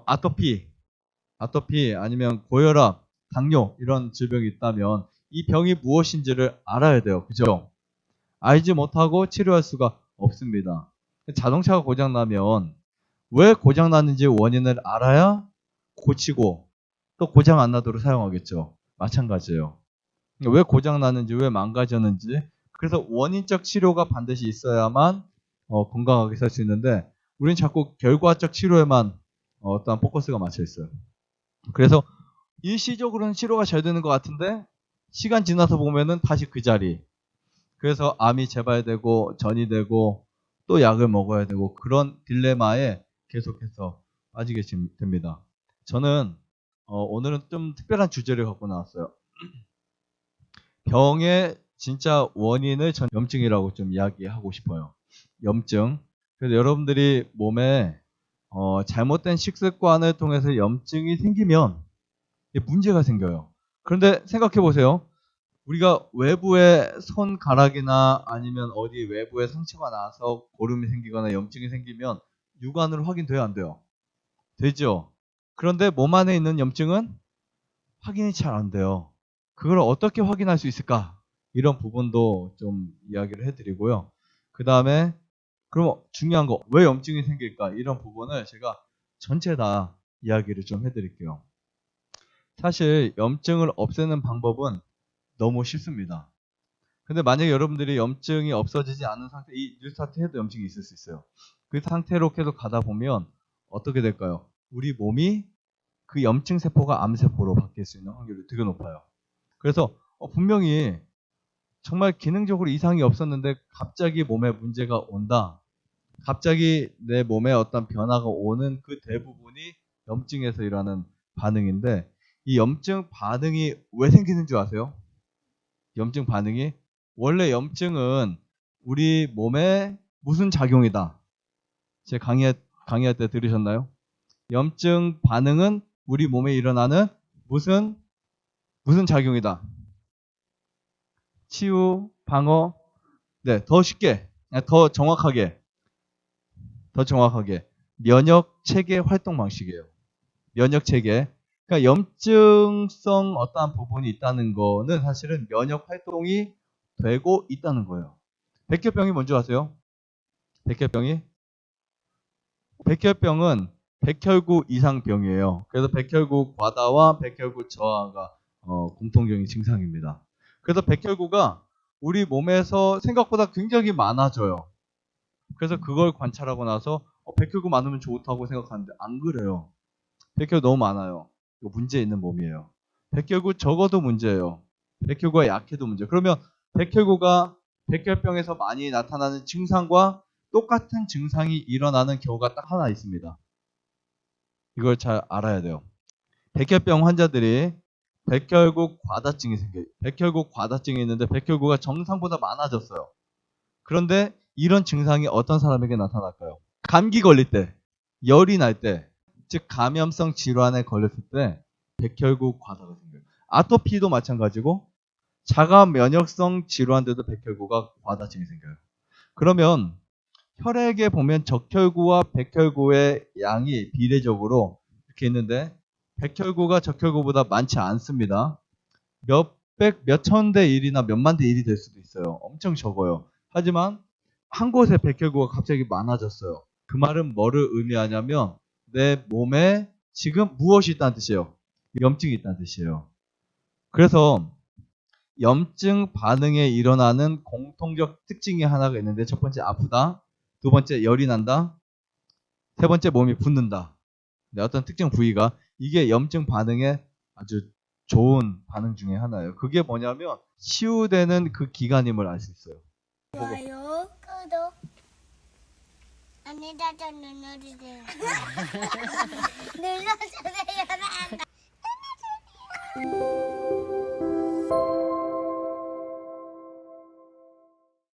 아토피 아니면 고혈압, 당뇨 이런 질병이 있다면 이 병이 무엇인지를 알아야 돼요. 그죠? 알지 못하고 치료할 수가 없습니다. 자동차가 고장나면 왜 고장났는지 원인을 알아야 고치고 또 고장 안 나도록 사용하겠죠. 마찬가지예요. 왜 고장났는지 왜 망가졌는지 그래서 원인적 치료가 반드시 있어야만 건강하게 살 수 있는데 우리는 자꾸 결과적 치료에만 어떠한 포커스가 맞춰 있어요. 그래서 일시적으로는 치료가 잘 되는 것 같은데 시간 지나서 보면은 다시 그 자리. 그래서 암이 재발되고 전이 되고 또 약을 먹어야 되고 그런 딜레마에 계속해서 빠지게 됩니다. 저는 오늘은 좀 특별한 주제를 갖고 나왔어요. 병의 진짜 원인을 전 염증이라고 좀 이야기하고 싶어요. 염증. 그래서 여러분들이 몸에 잘못된 식습관을 통해서 염증이 생기면 문제가 생겨요. 그런데 생각해 보세요. 우리가 외부에 손가락이나 아니면 어디 외부에 상처가 나서 고름이 생기거나 염증이 생기면 육안으로 확인돼야 안 돼요? 되죠. 그런데 몸 안에 있는 염증은 확인이 잘 안 돼요. 그걸 어떻게 확인할 수 있을까? 이런 부분도 좀 이야기를 해드리고요. 그 다음에 그럼 중요한 거, 왜 염증이 생길까? 이런 부분을 제가 전체 다 이야기를 좀 해드릴게요. 사실 염증을 없애는 방법은 너무 쉽습니다. 근데 만약에 여러분들이 염증이 없어지지 않은 상태, 이 뉴스타트 해도 염증이 있을 수 있어요. 그 상태로 계속 가다 보면 어떻게 될까요? 우리 몸이 그 염증 세포가 암세포로 바뀔 수 있는 확률이 되게 높아요. 그래서 분명히 정말 기능적으로 이상이 없었는데 갑자기 몸에 문제가 온다. 갑자기 내 몸에 어떤 변화가 오는 그 대부분이 염증에서 일어나는 반응인데 이 염증 반응이 왜 생기는 줄 아세요? 염증 반응이 원래 염증은 우리 몸에 무슨 작용이다. 제 강의할 때 들으셨나요? 염증 반응은 우리 몸에 일어나는 무슨 작용이다. 치유, 방어, 네, 더 쉽게, 더 정확하게 면역 체계 활동 방식이에요. 면역 체계. 그러니까 염증성 어떠한 부분이 있다는 거는 사실은 면역 활동이 되고 있다는 거예요. 백혈병이 뭔지 아세요? 백혈병은 백혈구 이상병이에요. 그래서 백혈구 과다와 백혈구 저하가 공통적인 증상입니다. 그래서 백혈구가 우리 몸에서 생각보다 굉장히 많아져요. 그래서 그걸 관찰하고 나서 백혈구 많으면 좋다고 생각하는데 안 그래요. 백혈구 너무 많아요. 이거 문제 있는 몸이에요. 백혈구 적어도 문제예요. 백혈구가 약해도 문제. 그러면 백혈구가 백혈병에서 많이 나타나는 증상과 똑같은 증상이 일어나는 경우가 딱 하나 있습니다. 이걸 잘 알아야 돼요. 백혈병 환자들이 백혈구 과다증이 생겨요. 백혈구 과다증이 있는데 백혈구가 정상보다 많아졌어요. 그런데 이런 증상이 어떤 사람에게 나타날까요? 감기 걸릴 때, 열이 날 때, 즉 감염성 질환에 걸렸을 때 백혈구 과다가 생겨요. 아토피도 마찬가지고 자가 면역성 질환들도 백혈구가 과다증이 생겨요. 그러면 혈액에 보면 적혈구와 백혈구의 양이 비례적으로 이렇게 있는데 백혈구가 적혈구보다 많지 않습니다. 몇 천 대 1이나 몇만 대 1이 될 수도 있어요. 엄청 적어요. 하지만 한 곳에 백혈구가 갑자기 많아졌어요. 그 말은 뭐를 의미하냐면 내 몸에 지금 무엇이 있다는 뜻이에요? 염증이 있다는 뜻이에요. 그래서 염증 반응에 일어나는 공통적 특징이 하나가 있는데 첫 번째 아프다, 두 번째 열이 난다, 세 번째 몸이 붓는다. 네, 어떤 특정 부위가 이게 염증 반응의 아주 좋은 반응 중에 하나예요. 그게 뭐냐면 치유되는 그 기간임을 알 수 있어요. 좋아요, 구독, 안에다가 눌러주세요. 눌러주세요.